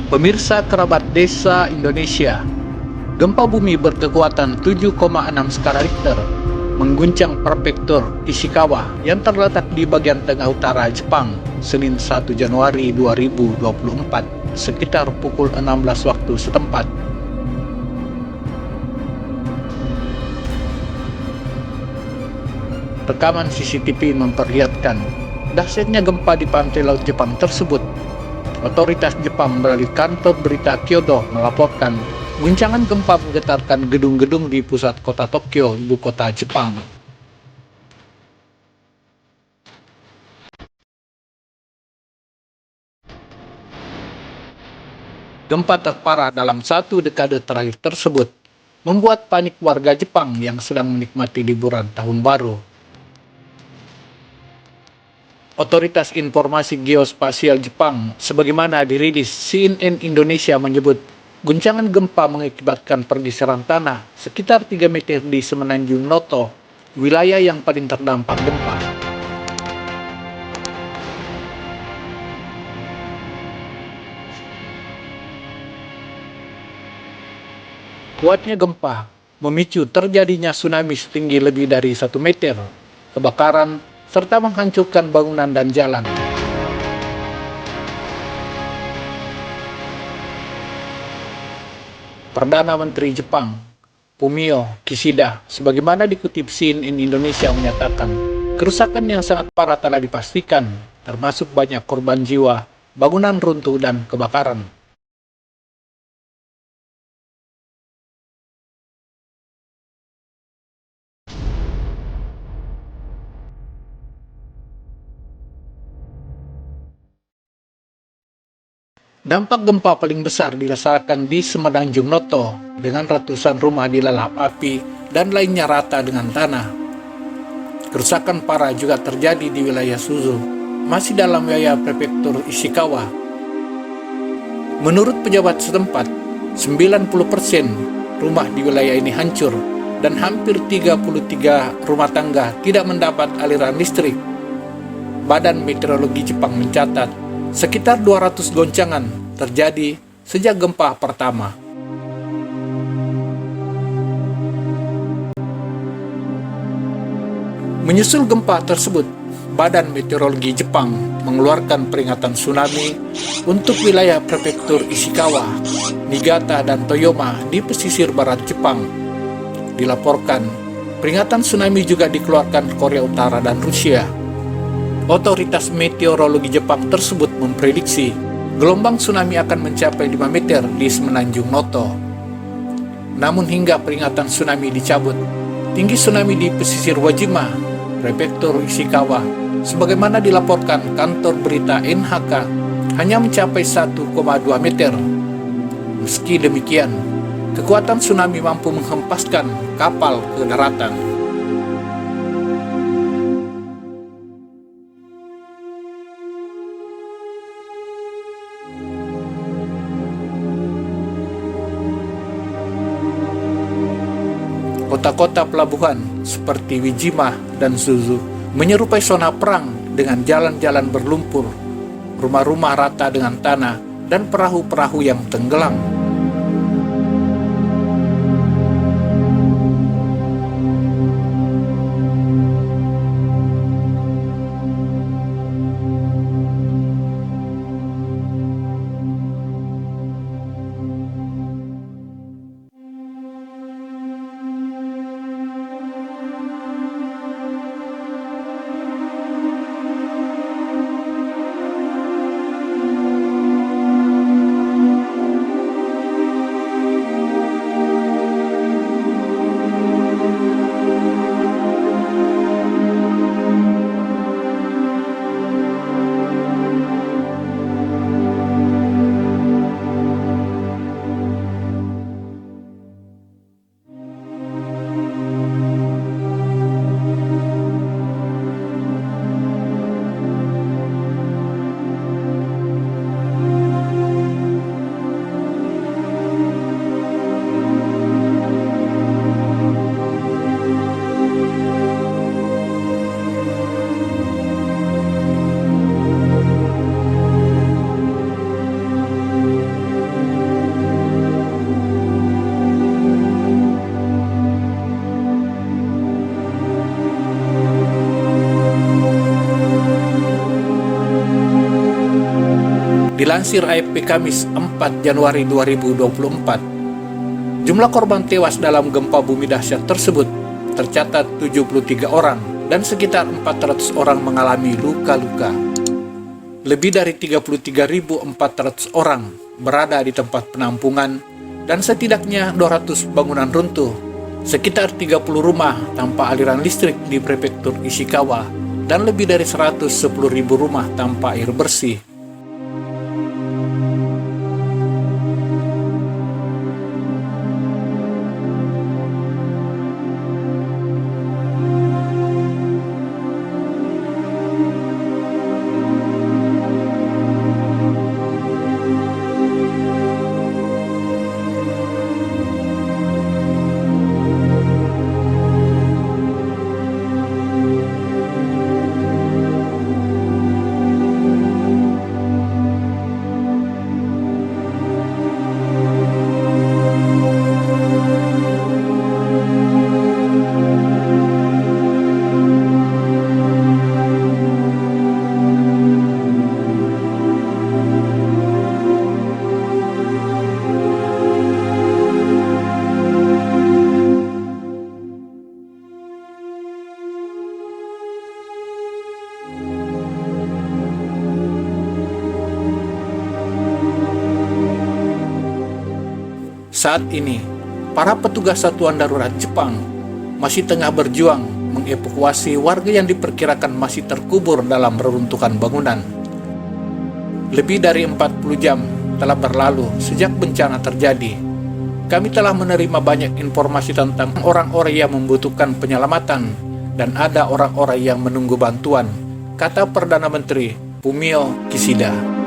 Pemirsa kerabat desa Indonesia, gempa bumi berkekuatan 7,6 skala Richter mengguncang prefektur Ishikawa yang terletak di bagian tengah utara Jepang, Senin 1 Januari 2024, sekitar pukul 16 waktu setempat. Rekaman CCTV memperlihatkan dahsyatnya gempa di pantai laut Jepang tersebut. Otoritas Jepang melalui kantor berita Kyodo melaporkan guncangan gempa menggetarkan gedung-gedung di pusat kota Tokyo, ibu kota Jepang. Gempa terparah dalam satu dekade terakhir tersebut membuat panik warga Jepang yang sedang menikmati liburan tahun baru. Otoritas Informasi Geospasial Jepang, sebagaimana dirilis CNN Indonesia, menyebut guncangan gempa mengakibatkan pergeseran tanah sekitar 3 meter di Semenanjung Noto, wilayah yang paling terdampak gempa. Kuatnya gempa memicu terjadinya tsunami setinggi lebih dari 1 meter, kebakaran, serta menghancurkan bangunan dan jalan. Perdana Menteri Jepang, Fumio Kishida, sebagaimana dikutip CNN Indonesia, menyatakan kerusakan yang sangat parah telah dipastikan, termasuk banyak korban jiwa, bangunan runtuh, dan kebakaran. Dampak gempa paling besar dirasakan di Semenanjung Noto, dengan ratusan rumah dilalap api dan lainnya rata dengan tanah. Kerusakan parah juga terjadi di wilayah Suzu, masih dalam wilayah prefektur Ishikawa. Menurut pejabat setempat, 90% rumah di wilayah ini hancur dan hampir 33 rumah tangga tidak mendapat aliran listrik. Badan Meteorologi Jepang mencatat sekitar 200 goncangan terjadi sejak gempa pertama. Menyusul gempa tersebut, Badan Meteorologi Jepang mengeluarkan peringatan tsunami untuk wilayah prefektur Ishikawa, Niigata, dan Toyama di pesisir barat Jepang. Dilaporkan, peringatan tsunami juga dikeluarkan Korea Utara dan Rusia. Otoritas meteorologi Jepang tersebut memprediksi gelombang tsunami akan mencapai 5 meter di Semenanjung Noto. Namun hingga peringatan tsunami dicabut, tinggi tsunami di pesisir Wajima, prefektur Ishikawa, sebagaimana dilaporkan kantor berita NHK, hanya mencapai 1,2 meter. Meski demikian, kekuatan tsunami mampu menghempaskan kapal ke daratan. Kota-kota pelabuhan seperti Wijima dan Suzu menyerupai zona perang dengan jalan-jalan berlumpur, rumah-rumah rata dengan tanah, dan perahu-perahu yang tenggelam. Dilansir AFP Kamis 4 Januari 2024, jumlah korban tewas dalam gempa bumi dahsyat tersebut tercatat 73 orang dan sekitar 400 orang mengalami luka-luka. Lebih dari 33.400 orang berada di tempat penampungan dan setidaknya 200 bangunan runtuh. Sekitar 30 rumah tanpa aliran listrik di prefektur Ishikawa dan lebih dari 110.000 rumah tanpa air bersih. Saat ini, para petugas satuan darurat Jepang masih tengah berjuang mengevakuasi warga yang diperkirakan masih terkubur dalam reruntuhan bangunan. Lebih dari 40 jam telah berlalu sejak bencana terjadi. Kami telah menerima banyak informasi tentang orang-orang yang membutuhkan penyelamatan dan ada orang-orang yang menunggu bantuan, kata Perdana Menteri Fumio Kishida.